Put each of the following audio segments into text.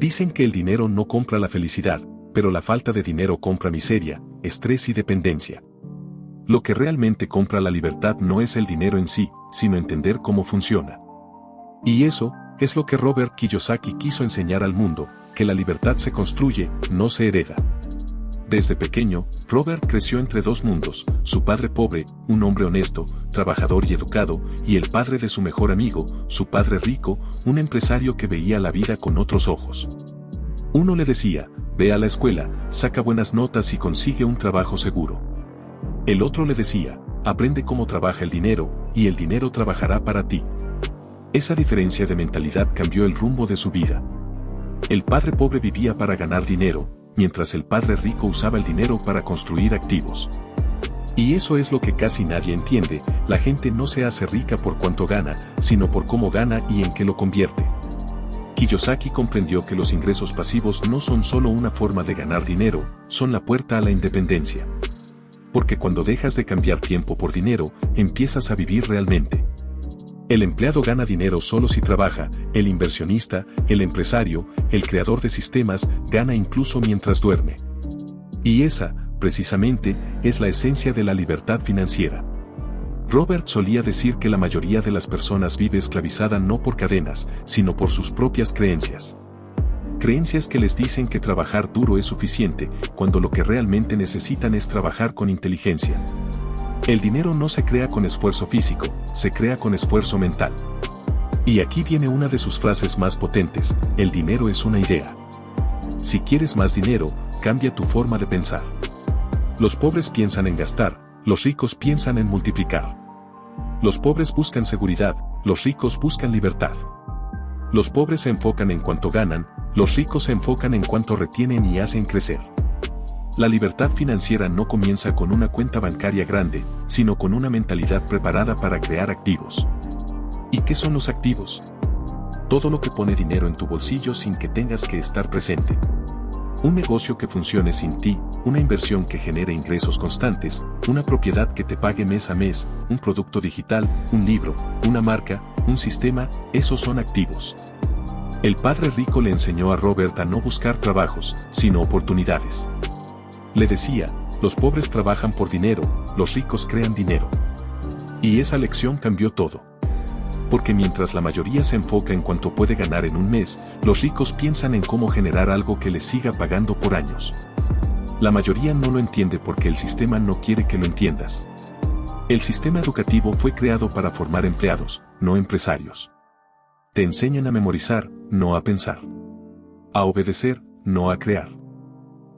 Dicen que el dinero no compra la felicidad, pero la falta de dinero compra miseria, estrés y dependencia. Lo que realmente compra la libertad no es el dinero en sí, sino entender cómo funciona. Y eso es lo que Robert Kiyosaki quiso enseñar al mundo, que la libertad se construye, no se hereda. Desde pequeño, Robert creció entre dos mundos, su padre pobre, un hombre honesto, trabajador y educado, y el padre de su mejor amigo, su padre rico, un empresario que veía la vida con otros ojos. Uno le decía, ve a la escuela, saca buenas notas y consigue un trabajo seguro. El otro le decía, aprende cómo trabaja el dinero, y el dinero trabajará para ti. Esa diferencia de mentalidad cambió el rumbo de su vida. El padre pobre vivía para ganar dinero, mientras el padre rico usaba el dinero para construir activos. Y eso es lo que casi nadie entiende, la gente no se hace rica por cuánto gana, sino por cómo gana y en qué lo convierte. Kiyosaki comprendió que los ingresos pasivos no son solo una forma de ganar dinero, son la puerta a la independencia. Porque cuando dejas de cambiar tiempo por dinero, empiezas a vivir realmente. El empleado gana dinero solo si trabaja, el inversionista, el empresario, el creador de sistemas, gana incluso mientras duerme. Y esa, precisamente, es la esencia de la libertad financiera. Robert solía decir que la mayoría de las personas vive esclavizada no por cadenas, sino por sus propias creencias. Creencias que les dicen que trabajar duro es suficiente, cuando lo que realmente necesitan es trabajar con inteligencia. El dinero no se crea con esfuerzo físico, se crea con esfuerzo mental. Y aquí viene una de sus frases más potentes, el dinero es una idea. Si quieres más dinero, cambia tu forma de pensar. Los pobres piensan en gastar, los ricos piensan en multiplicar. Los pobres buscan seguridad, los ricos buscan libertad. Los pobres se enfocan en cuánto ganan, los ricos se enfocan en cuánto retienen y hacen crecer. La libertad financiera no comienza con una cuenta bancaria grande, sino con una mentalidad preparada para crear activos. ¿Y qué son los activos? Todo lo que pone dinero en tu bolsillo sin que tengas que estar presente. Un negocio que funcione sin ti, una inversión que genere ingresos constantes, una propiedad que te pague mes a mes, un producto digital, un libro, una marca, un sistema, esos son activos. El padre rico le enseñó a Robert a no buscar trabajos, sino oportunidades. Le decía, los pobres trabajan por dinero, los ricos crean dinero. Y esa lección cambió todo. Porque mientras la mayoría se enfoca en cuánto puede ganar en un mes, los ricos piensan en cómo generar algo que les siga pagando por años. La mayoría no lo entiende porque el sistema no quiere que lo entiendas. El sistema educativo fue creado para formar empleados, no empresarios. Te enseñan a memorizar, no a pensar. A obedecer, no a crear.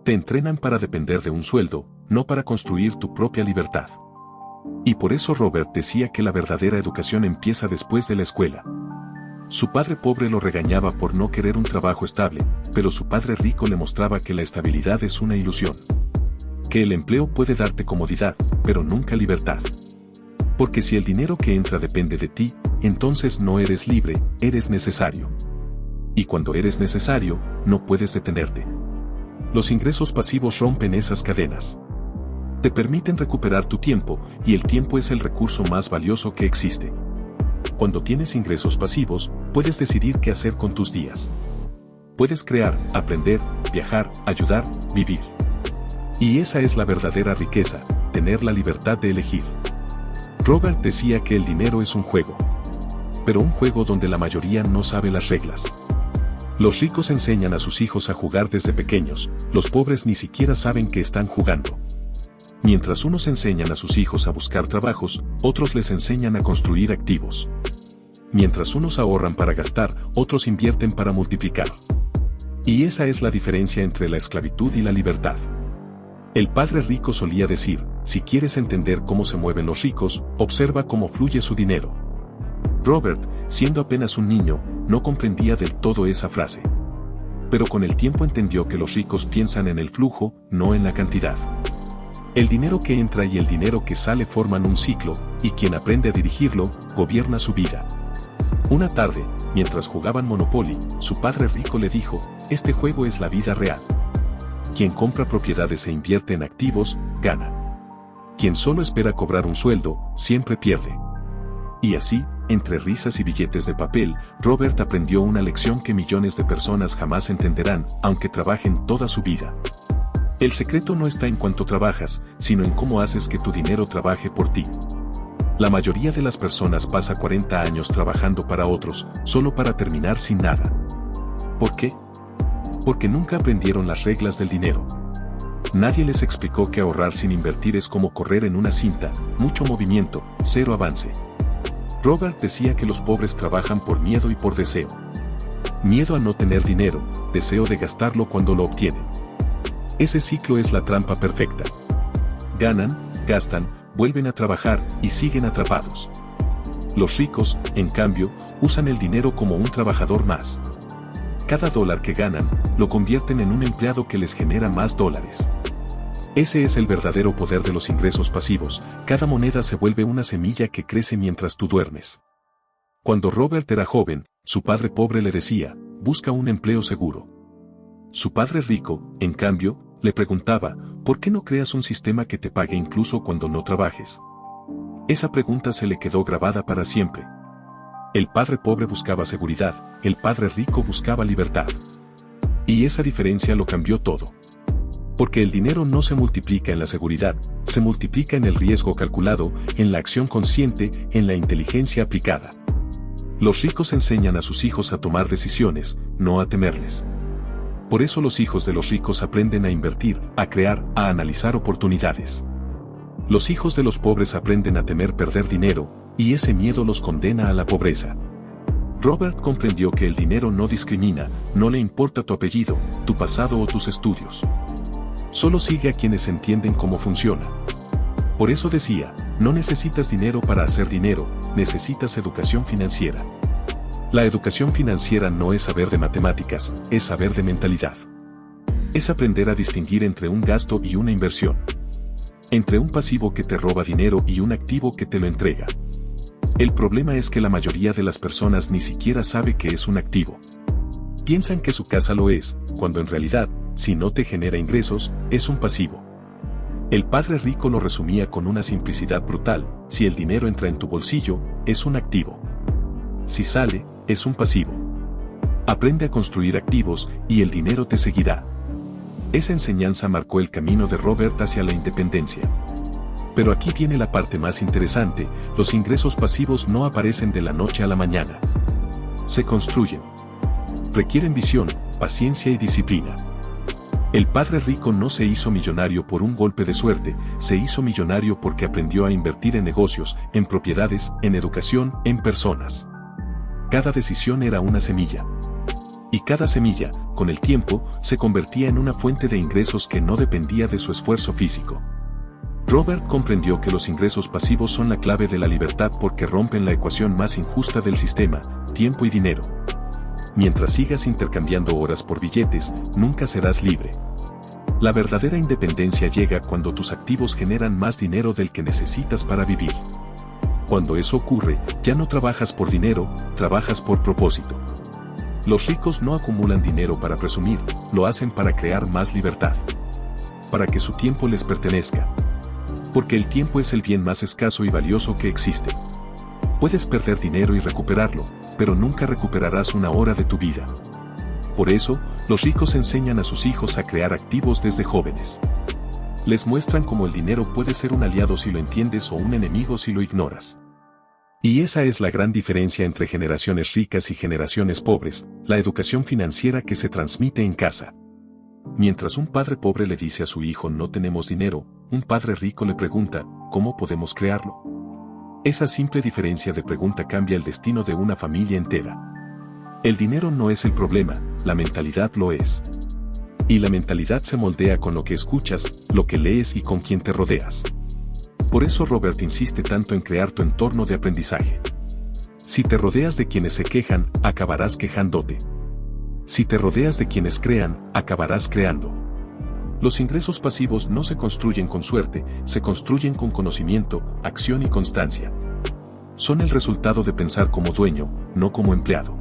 Te entrenan para depender de un sueldo, no para construir tu propia libertad. Y por eso Robert decía que la verdadera educación empieza después de la escuela. Su padre pobre lo regañaba por no querer un trabajo estable, pero su padre rico le mostraba que la estabilidad es una ilusión. Que el empleo puede darte comodidad, pero nunca libertad. Porque si el dinero que entra depende de ti, entonces no eres libre, eres necesario. Y cuando eres necesario, no puedes detenerte. Los ingresos pasivos rompen esas cadenas. Te permiten recuperar tu tiempo, y el tiempo es el recurso más valioso que existe. Cuando tienes ingresos pasivos, puedes decidir qué hacer con tus días. Puedes crear, aprender, viajar, ayudar, vivir. Y esa es la verdadera riqueza, tener la libertad de elegir. Robert decía que el dinero es un juego. Pero un juego donde la mayoría no sabe las reglas. Los ricos enseñan a sus hijos a jugar desde pequeños, los pobres ni siquiera saben que están jugando. Mientras unos enseñan a sus hijos a buscar trabajos, otros les enseñan a construir activos. Mientras unos ahorran para gastar, otros invierten para multiplicar. Y esa es la diferencia entre la esclavitud y la libertad. El padre rico solía decir, si quieres entender cómo se mueven los ricos, observa cómo fluye su dinero. Robert, siendo apenas un niño, no comprendía del todo esa frase. Pero con el tiempo entendió que los ricos piensan en el flujo, no en la cantidad. El dinero que entra y el dinero que sale forman un ciclo, y quien aprende a dirigirlo, gobierna su vida. Una tarde, mientras jugaban Monopoly, su padre rico le dijo, este juego es la vida real. Quien compra propiedades e invierte en activos, gana. Quien solo espera cobrar un sueldo, siempre pierde. Y así, entre risas y billetes de papel, Robert aprendió una lección que millones de personas jamás entenderán, aunque trabajen toda su vida. El secreto no está en cuánto trabajas, sino en cómo haces que tu dinero trabaje por ti. La mayoría de las personas pasa 40 años trabajando para otros, solo para terminar sin nada. ¿Por qué? Porque nunca aprendieron las reglas del dinero. Nadie les explicó que ahorrar sin invertir es como correr en una cinta, mucho movimiento, cero avance. Robert decía que los pobres trabajan por miedo y por deseo. Miedo a no tener dinero, deseo de gastarlo cuando lo obtienen. Ese ciclo es la trampa perfecta. Ganan, gastan, vuelven a trabajar y siguen atrapados. Los ricos, en cambio, usan el dinero como un trabajador más. Cada dólar que ganan, lo convierten en un empleado que les genera más dólares. Ese es el verdadero poder de los ingresos pasivos. Cada moneda se vuelve una semilla que crece mientras tú duermes. Cuando Robert era joven, su padre pobre le decía, busca un empleo seguro. Su padre rico, en cambio, le preguntaba, ¿por qué no creas un sistema que te pague incluso cuando no trabajes? Esa pregunta se le quedó grabada para siempre. El padre pobre buscaba seguridad, el padre rico buscaba libertad. Y esa diferencia lo cambió todo. Porque el dinero no se multiplica en la seguridad, se multiplica en el riesgo calculado, en la acción consciente, en la inteligencia aplicada. Los ricos enseñan a sus hijos a tomar decisiones, no a temerles. Por eso los hijos de los ricos aprenden a invertir, a crear, a analizar oportunidades. Los hijos de los pobres aprenden a temer perder dinero, y ese miedo los condena a la pobreza. Robert comprendió que el dinero no discrimina, no le importa tu apellido, tu pasado o tus estudios. Solo sigue a quienes entienden cómo funciona. Por eso decía, no necesitas dinero para hacer dinero, necesitas educación financiera. La educación financiera no es saber de matemáticas, es saber de mentalidad. Es aprender a distinguir entre un gasto y una inversión. Entre un pasivo que te roba dinero y un activo que te lo entrega. El problema es que la mayoría de las personas ni siquiera sabe que es un activo. Piensan que su casa lo es, cuando en realidad, si no te genera ingresos, es un pasivo. El padre rico lo resumía con una simplicidad brutal: si el dinero entra en tu bolsillo, es un activo. Si sale, es un pasivo. Aprende a construir activos, y el dinero te seguirá. Esa enseñanza marcó el camino de Robert hacia la independencia. Pero aquí viene la parte más interesante: los ingresos pasivos no aparecen de la noche a la mañana. Se construyen. Requieren visión, paciencia y disciplina. El padre rico no se hizo millonario por un golpe de suerte, se hizo millonario porque aprendió a invertir en negocios, en propiedades, en educación, en personas. Cada decisión era una semilla. Y cada semilla, con el tiempo, se convertía en una fuente de ingresos que no dependía de su esfuerzo físico. Robert comprendió que los ingresos pasivos son la clave de la libertad porque rompen la ecuación más injusta del sistema: tiempo y dinero. Mientras sigas intercambiando horas por billetes, nunca serás libre. La verdadera independencia llega cuando tus activos generan más dinero del que necesitas para vivir. Cuando eso ocurre, ya no trabajas por dinero, trabajas por propósito. Los ricos no acumulan dinero para presumir, lo hacen para crear más libertad. Para que su tiempo les pertenezca. Porque el tiempo es el bien más escaso y valioso que existe. Puedes perder dinero y recuperarlo, pero nunca recuperarás una hora de tu vida. Por eso, los ricos enseñan a sus hijos a crear activos desde jóvenes. Les muestran cómo el dinero puede ser un aliado si lo entiendes o un enemigo si lo ignoras. Y esa es la gran diferencia entre generaciones ricas y generaciones pobres: la educación financiera que se transmite en casa. Mientras un padre pobre le dice a su hijo no tenemos dinero, un padre rico le pregunta, ¿cómo podemos crearlo? Esa simple diferencia de pregunta cambia el destino de una familia entera. El dinero no es el problema, la mentalidad lo es. Y la mentalidad se moldea con lo que escuchas, lo que lees y con quien te rodeas. Por eso Robert insiste tanto en crear tu entorno de aprendizaje. Si te rodeas de quienes se quejan, acabarás quejándote. Si te rodeas de quienes crean, acabarás creando. Los ingresos pasivos no se construyen con suerte, se construyen con conocimiento, acción y constancia. Son el resultado de pensar como dueño, no como empleado.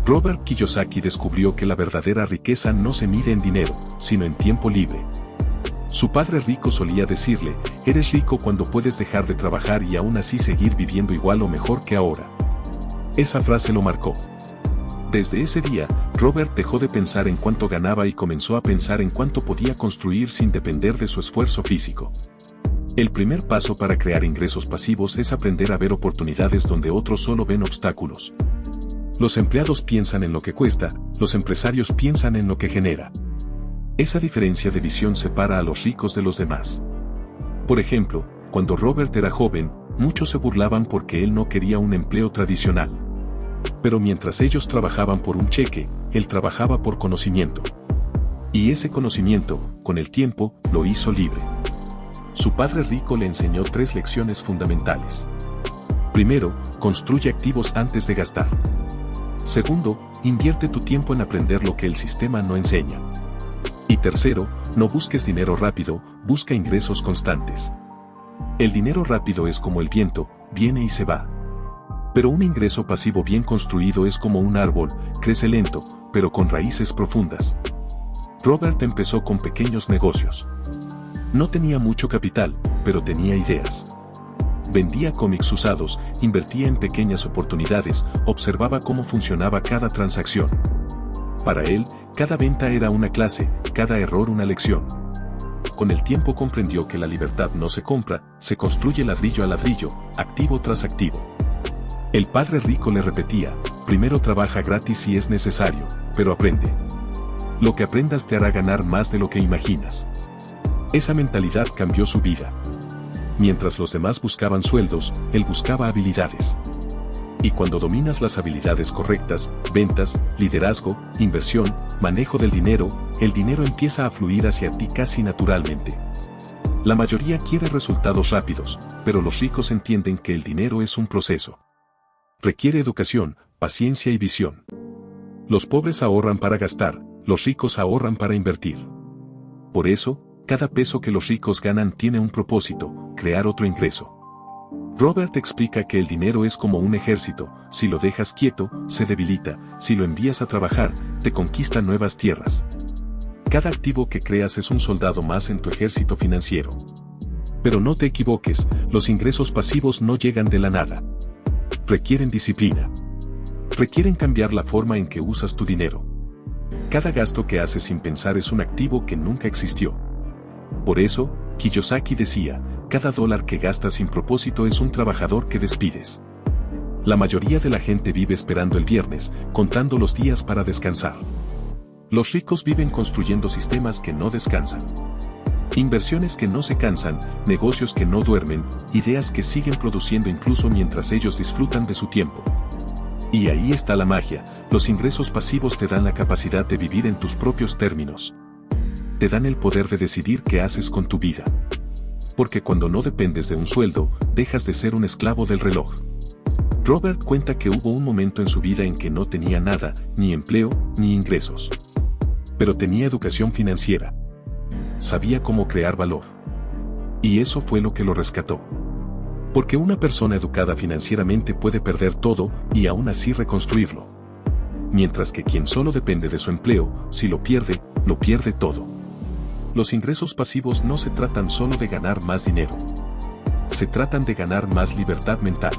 Robert Kiyosaki descubrió que la verdadera riqueza no se mide en dinero, sino en tiempo libre. Su padre rico solía decirle, eres rico cuando puedes dejar de trabajar y aún así seguir viviendo igual o mejor que ahora. Esa frase lo marcó. Desde ese día, Robert dejó de pensar en cuánto ganaba y comenzó a pensar en cuánto podía construir sin depender de su esfuerzo físico. El primer paso para crear ingresos pasivos es aprender a ver oportunidades donde otros solo ven obstáculos. Los empleados piensan en lo que cuesta, los empresarios piensan en lo que genera. Esa diferencia de visión separa a los ricos de los demás. Por ejemplo, cuando Robert era joven, muchos se burlaban porque él no quería un empleo tradicional. Pero mientras ellos trabajaban por un cheque, él trabajaba por conocimiento. Y ese conocimiento, con el tiempo, lo hizo libre. Su padre rico le enseñó 3 lecciones fundamentales. Primero, construye activos antes de gastar. Segundo, invierte tu tiempo en aprender lo que el sistema no enseña. Y tercero, no busques dinero rápido, busca ingresos constantes. El dinero rápido es como el viento, viene y se va. Pero un ingreso pasivo bien construido es como un árbol, crece lento, pero con raíces profundas. Robert empezó con pequeños negocios. No tenía mucho capital, pero tenía ideas. Vendía cómics usados, invertía en pequeñas oportunidades, observaba cómo funcionaba cada transacción. Para él, cada venta era una clase, cada error una lección. Con el tiempo comprendió que la libertad no se compra, se construye ladrillo a ladrillo, activo tras activo. El padre rico le repetía, primero trabaja gratis si es necesario, pero aprende. Lo que aprendas te hará ganar más de lo que imaginas. Esa mentalidad cambió su vida. Mientras los demás buscaban sueldos, él buscaba habilidades. Y cuando dominas las habilidades correctas, ventas, liderazgo, inversión, manejo del dinero, el dinero empieza a fluir hacia ti casi naturalmente. La mayoría quiere resultados rápidos, pero los ricos entienden que el dinero es un proceso. Requiere educación, paciencia y visión. Los pobres ahorran para gastar, los ricos ahorran para invertir. Por eso, cada peso que los ricos ganan tiene un propósito, crear otro ingreso. Robert explica que el dinero es como un ejército, si lo dejas quieto, se debilita, si lo envías a trabajar, te conquista nuevas tierras. Cada activo que creas es un soldado más en tu ejército financiero. Pero no te equivoques, los ingresos pasivos no llegan de la nada. Requieren disciplina. Requieren cambiar la forma en que usas tu dinero. Cada gasto que haces sin pensar es un activo que nunca existió. Por eso, Kiyosaki decía, cada dólar que gastas sin propósito es un trabajador que despides. La mayoría de la gente vive esperando el viernes, contando los días para descansar. Los ricos viven construyendo sistemas que no descansan. Inversiones que no se cansan, negocios que no duermen, ideas que siguen produciendo incluso mientras ellos disfrutan de su tiempo. Y ahí está la magia, los ingresos pasivos te dan la capacidad de vivir en tus propios términos. Te dan el poder de decidir qué haces con tu vida. Porque cuando no dependes de un sueldo, dejas de ser un esclavo del reloj. Robert cuenta que hubo un momento en su vida en que no tenía nada, ni empleo, ni ingresos. Pero tenía educación financiera. Sabía cómo crear valor. Y eso fue lo que lo rescató. Porque una persona educada financieramente puede perder todo y aún así reconstruirlo. Mientras que quien solo depende de su empleo, si lo pierde todo. Los ingresos pasivos no se tratan solo de ganar más dinero. Se tratan de ganar más libertad mental.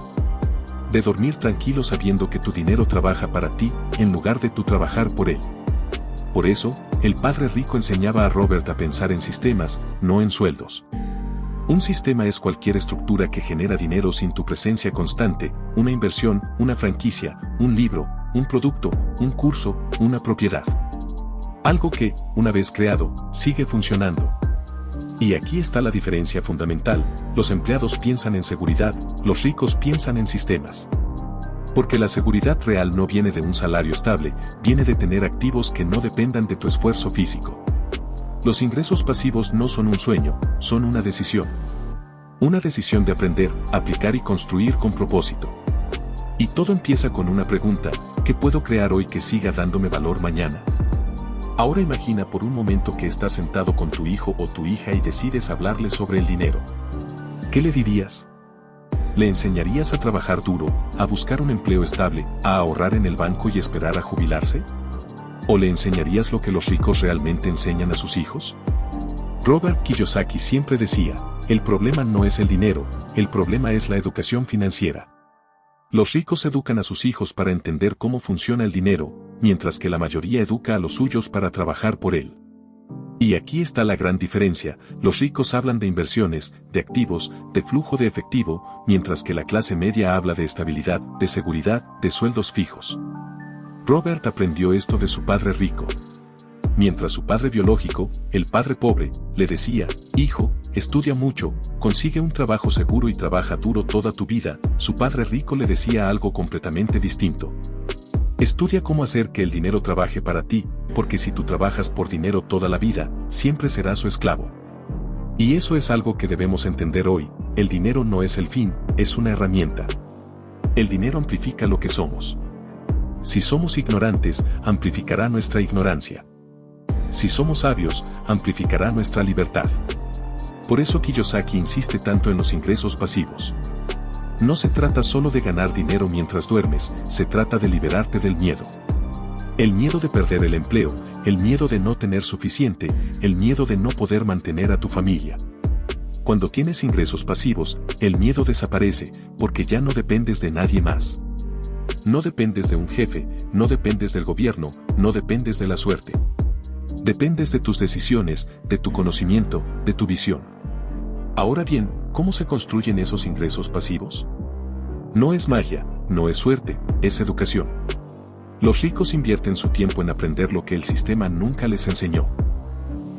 De dormir tranquilo sabiendo que tu dinero trabaja para ti, en lugar de tú trabajar por él. Por eso, el padre rico enseñaba a Robert a pensar en sistemas, no en sueldos. Un sistema es cualquier estructura que genera dinero sin tu presencia constante, una inversión, una franquicia, un libro, un producto, un curso, una propiedad. Algo que, una vez creado, sigue funcionando. Y aquí está la diferencia fundamental, los empleados piensan en seguridad, los ricos piensan en sistemas. Porque la seguridad real no viene de un salario estable, viene de tener activos que no dependan de tu esfuerzo físico. Los ingresos pasivos no son un sueño, son una decisión. Una decisión de aprender, aplicar y construir con propósito. Y todo empieza con una pregunta, ¿qué puedo crear hoy que siga dándome valor mañana? Ahora imagina por un momento que estás sentado con tu hijo o tu hija y decides hablarle sobre el dinero. ¿Qué le dirías? ¿Le enseñarías a trabajar duro, a buscar un empleo estable, a ahorrar en el banco y esperar a jubilarse? ¿O le enseñarías lo que los ricos realmente enseñan a sus hijos? Robert Kiyosaki siempre decía, el problema no es el dinero, el problema es la educación financiera. Los ricos educan a sus hijos para entender cómo funciona el dinero, mientras que la mayoría educa a los suyos para trabajar por él. Y aquí está la gran diferencia, los ricos hablan de inversiones, de activos, de flujo de efectivo, mientras que la clase media habla de estabilidad, de seguridad, de sueldos fijos. Robert aprendió esto de su padre rico. Mientras su padre biológico, el padre pobre, le decía, hijo, estudia mucho, consigue un trabajo seguro y trabaja duro toda tu vida, su padre rico le decía algo completamente distinto. Estudia cómo hacer que el dinero trabaje para ti, porque si tú trabajas por dinero toda la vida, siempre serás su esclavo. Y eso es algo que debemos entender hoy, el dinero no es el fin, es una herramienta. El dinero amplifica lo que somos. Si somos ignorantes, amplificará nuestra ignorancia. Si somos sabios, amplificará nuestra libertad. Por eso Kiyosaki insiste tanto en los ingresos pasivos. No se trata solo de ganar dinero mientras duermes, se trata de liberarte del miedo. El miedo de perder el empleo, el miedo de no tener suficiente, el miedo de no poder mantener a tu familia. Cuando tienes ingresos pasivos, el miedo desaparece, porque ya no dependes de nadie más. No dependes de un jefe, no dependes del gobierno, no dependes de la suerte. Dependes de tus decisiones, de tu conocimiento, de tu visión. Ahora bien, ¿cómo se construyen esos ingresos pasivos? No es magia, no es suerte, es educación. Los ricos invierten su tiempo en aprender lo que el sistema nunca les enseñó.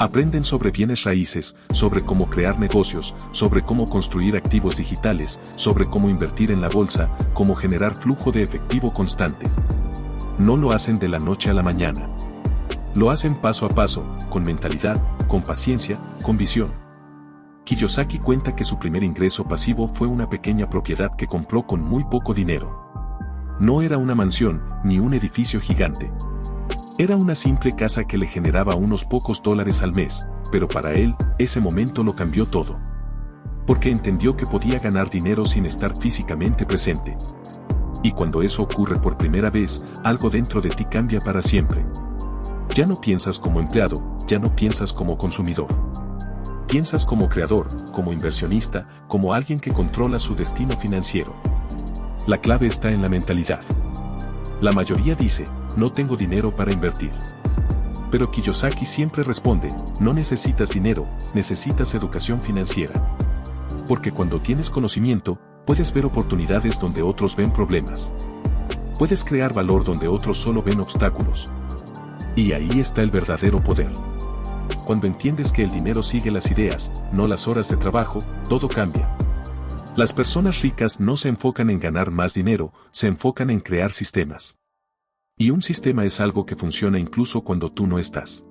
Aprenden sobre bienes raíces, sobre cómo crear negocios, sobre cómo construir activos digitales, sobre cómo invertir en la bolsa, cómo generar flujo de efectivo constante. No lo hacen de la noche a la mañana. Lo hacen paso a paso, con mentalidad, con paciencia, con visión. Kiyosaki cuenta que su primer ingreso pasivo fue una pequeña propiedad que compró con muy poco dinero. No era una mansión, ni un edificio gigante. Era una simple casa que le generaba unos pocos dólares al mes, pero para él, ese momento lo cambió todo. Porque entendió que podía ganar dinero sin estar físicamente presente. Y cuando eso ocurre por primera vez, algo dentro de ti cambia para siempre. Ya no piensas como empleado, ya no piensas como consumidor. Piensas como creador, como inversionista, como alguien que controla su destino financiero. La clave está en la mentalidad. La mayoría dice, no tengo dinero para invertir. Pero Kiyosaki siempre responde, no necesitas dinero, necesitas educación financiera. Porque cuando tienes conocimiento, puedes ver oportunidades donde otros ven problemas. Puedes crear valor donde otros solo ven obstáculos. Y ahí está el verdadero poder. Cuando entiendes que el dinero sigue las ideas, no las horas de trabajo, todo cambia. Las personas ricas no se enfocan en ganar más dinero, se enfocan en crear sistemas. Y un sistema es algo que funciona incluso cuando tú no estás.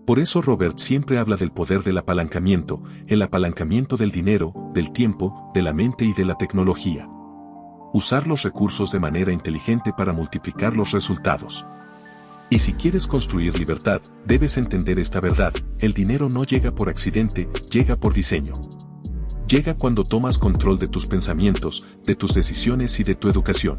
Por eso Robert siempre habla del poder del apalancamiento, el apalancamiento del dinero, del tiempo, de la mente y de la tecnología. Usar los recursos de manera inteligente para multiplicar los resultados. Y si quieres construir libertad, debes entender esta verdad, el dinero no llega por accidente, llega por diseño. Llega cuando tomas control de tus pensamientos, de tus decisiones y de tu educación.